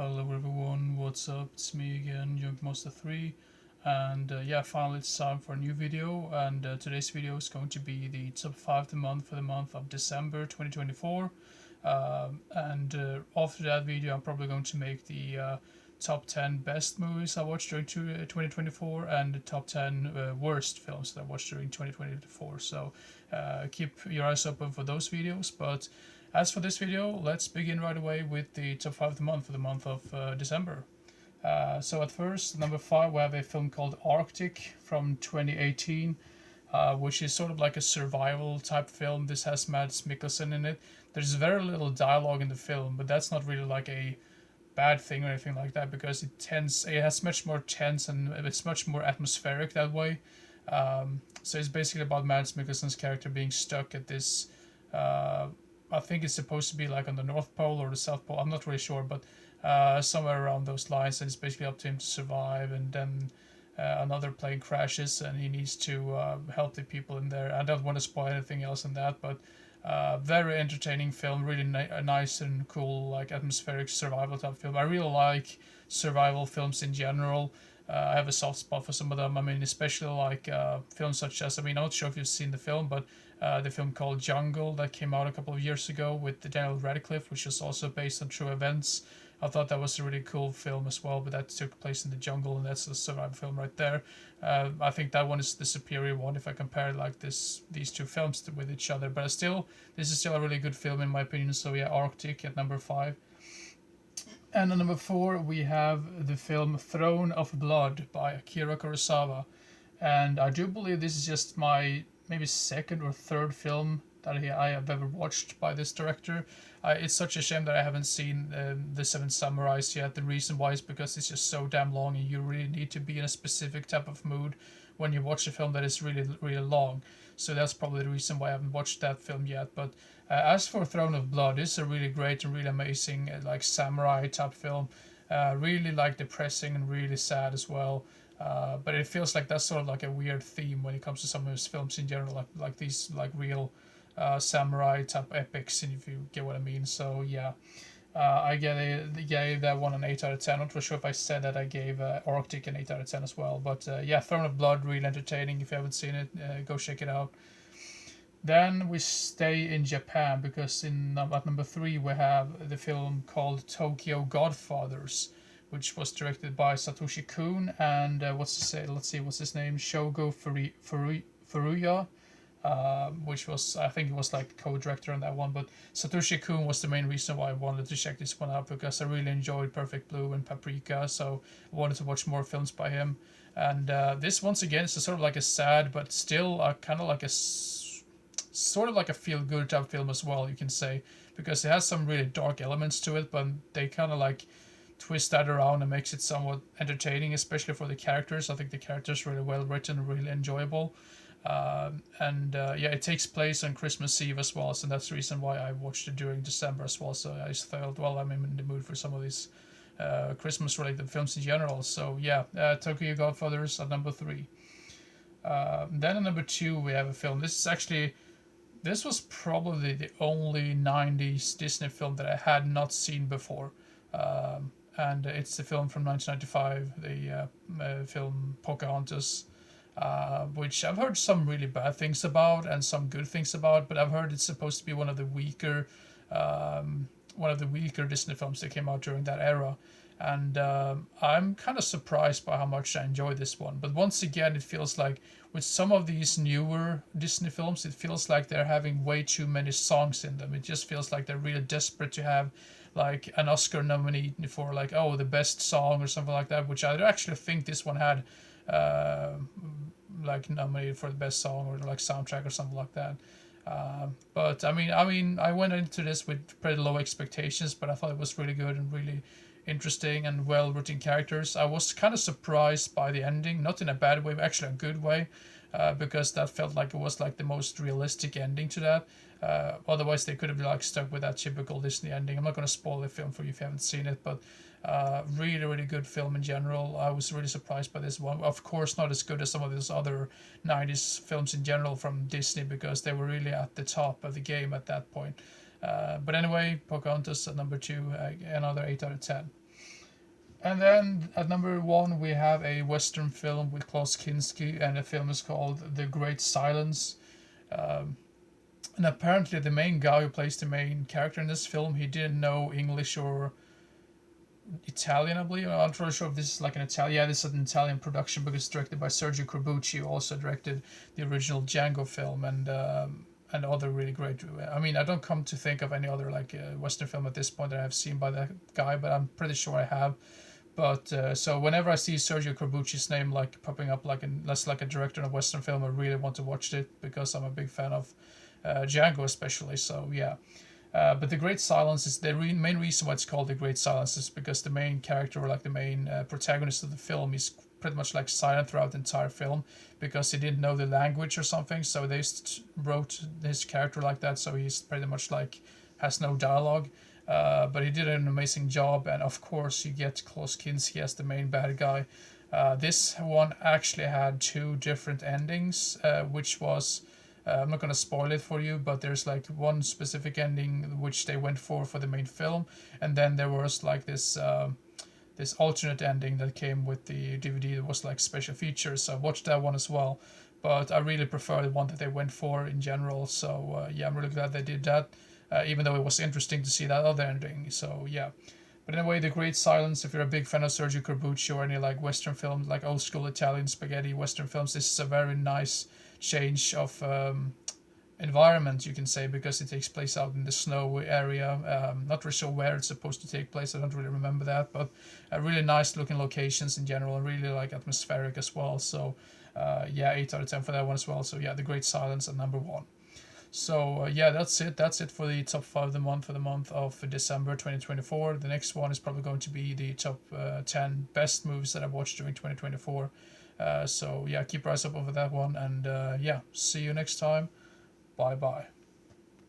Hello everyone, what's up? It's me again, Youngmaster3, and yeah, finally it's time for a new video. And today's video is going to be the top 5 of the month for the month of December 2024. And after that video, I'm probably going to make the top 10 best movies I watched during 2024 and the top 10 worst films that I watched during 2024. So keep your eyes open for those videos. But as for this video, let's begin right away with the top 5 of the month for the month of December. So at first, number 5, we have a film called Arctic from 2018, which is sort of like a survival type film. This has Mads Mikkelsen in it. There's very little dialogue in the film, but that's not really like a bad thing or anything like that, because it has much more tense and it's much more atmospheric that way. So it's basically about Mads Mikkelsen's character being stuck at this. I think it's supposed to be like on the North Pole or the South Pole. I'm not really sure, but somewhere around those lines, and it's basically up to him to survive. And then another plane crashes, and he needs to help the people in there. I don't want to spoil anything else in that, but very entertaining film, really nice and cool, like atmospheric survival type film. I really like survival films in general. I have a soft spot for some of them. I mean, especially like films such as, I mean, I'm not sure if you've seen the film, but the film called Jungle that came out a couple of years ago with Daniel Radcliffe, which is also based on true events. I thought that was a really cool film as well, but that took place in the jungle, and that's a survival film right there. I think that one is the superior one if I compare like these two films with each other. But still, this is still a really good film in my opinion. So yeah, Arctic at number 5. And at number 4, we have the film Throne of Blood by Akira Kurosawa. And I do believe this is just my maybe second or third film that I have ever watched by this director. It's such a shame that I haven't seen The Seven Samurais yet. The reason why is because it's just so damn long, and you really need to be in a specific type of mood when you watch a film that is really, really long. So that's probably the reason why I haven't watched that film yet. But as for Throne of Blood, it's a really great and really amazing like samurai type film. Really like depressing and really sad as well. But it feels like that's sort of like a weird theme when it comes to some of his films in general, like these like real samurai type epics, if you get what I mean. So yeah, I gave that one an 8 out of 10. I'm not sure if I said that I gave Arctic an 8 out of 10 as well. But yeah, Throne of Blood, really entertaining. If you haven't seen it, go check it out. Then we stay in Japan because at number 3 we have the film called Tokyo Godfathers, which was directed by Satoshi Kon and let's see what's his name, Furuya, which was, I think he was like co-director on that one. But Satoshi Kon was the main reason why I wanted to check this one out, because I really enjoyed Perfect Blue and Paprika, so I wanted to watch more films by him. And this once again is sort of like a sad but still kind of like a sort of like a feel-good type film as well, you can say, because it has some really dark elements to it, but they kind of like twist that around and makes it somewhat entertaining, especially for the characters. I think the characters are really well written, really enjoyable. And yeah, it takes place on Christmas Eve as well, so that's the reason why I watched it during December as well. So I just thought, well, I'm in the mood for some of these Christmas-related films in general. So yeah, Tokyo Godfathers at number 3. Then at number 2, we have a film. This was probably the only 90s Disney film that I had not seen before. And it's the film from 1995, the film Pocahontas, which I've heard some really bad things about and some good things about, but I've heard it's supposed to be one of the weaker Disney films that came out during that era. And I'm kind of surprised by how much I enjoy this one. But once again, it feels like with some of these newer Disney films, it feels like they're having way too many songs in them. It just feels like they're really desperate to have like an Oscar nominee for like, oh, the best song or something like that, which I actually think this one had like nominated for the best song or like soundtrack or something like that. But I went into this with pretty low expectations, but I thought it was really good and really interesting and well written characters. I was kind of surprised by the ending, not in a bad way, but actually a good way, because that felt like it was like the most realistic ending to that. Otherwise, they could have like stuck with that typical Disney ending. I'm not going to spoil the film for you if you haven't seen it, but really, really good film in general. I was really surprised by this one. Of course, not as good as some of those other 90s films in general from Disney, because they were really at the top of the game at that point. But anyway, Pocahontas at number 2, another 8 out of 10. And then at number one, we have a Western film with Klaus Kinski, and the film is called The Great Silence. Um, and apparently, the main guy who plays the main character in this film, he didn't know English or Italian, I believe. I'm not really sure if this is like an Italian. Yeah, this is an Italian production because it's directed by Sergio Corbucci, who also directed the original Django film and other really great. I mean, I don't come to think of any other like Western film at this point that I've seen by that guy, but I'm pretty sure I have. But so whenever I see Sergio Corbucci's name like popping up like in less like a director in a Western film, I really want to watch it because I'm a big fan of Django especially. So yeah. But the Great Silence is the main reason why it's called the Great Silence is because the main character or like the main protagonist of the film is pretty much like silent throughout the entire film because he didn't know the language or something. So they wrote his character like that, so he's pretty much like has no dialogue. But he did an amazing job, and of course you get Klaus Kinski as the main bad guy. This one actually had two different endings, which was I'm not gonna spoil it for you, but there's like one specific ending which they went for the main film, and then there was like this alternate ending that came with the DVD that was like special features. So I watched that one as well, but I really prefer the one that they went for in general. So yeah, I'm really glad they did that, even though it was interesting to see that other ending. So yeah. But anyway, The Great Silence, if you're a big fan of Sergio Corbucci or any like Western films, like old school Italian spaghetti Western films, this is a very nice change of environment, you can say, because it takes place out in the snow area. Not really sure where it's supposed to take place. I don't really remember that, but really nice looking locations in general, and really like atmospheric as well. So yeah, 8 out of 10 for that one as well. So yeah, The Great Silence at number one. So yeah, that's it. That's it for the top five of the month for the month of December 2024. The next one is probably going to be the top 10 best movies that I've watched during 2024. So yeah, keep your eyes up over that one, and yeah, see you next time. Bye bye.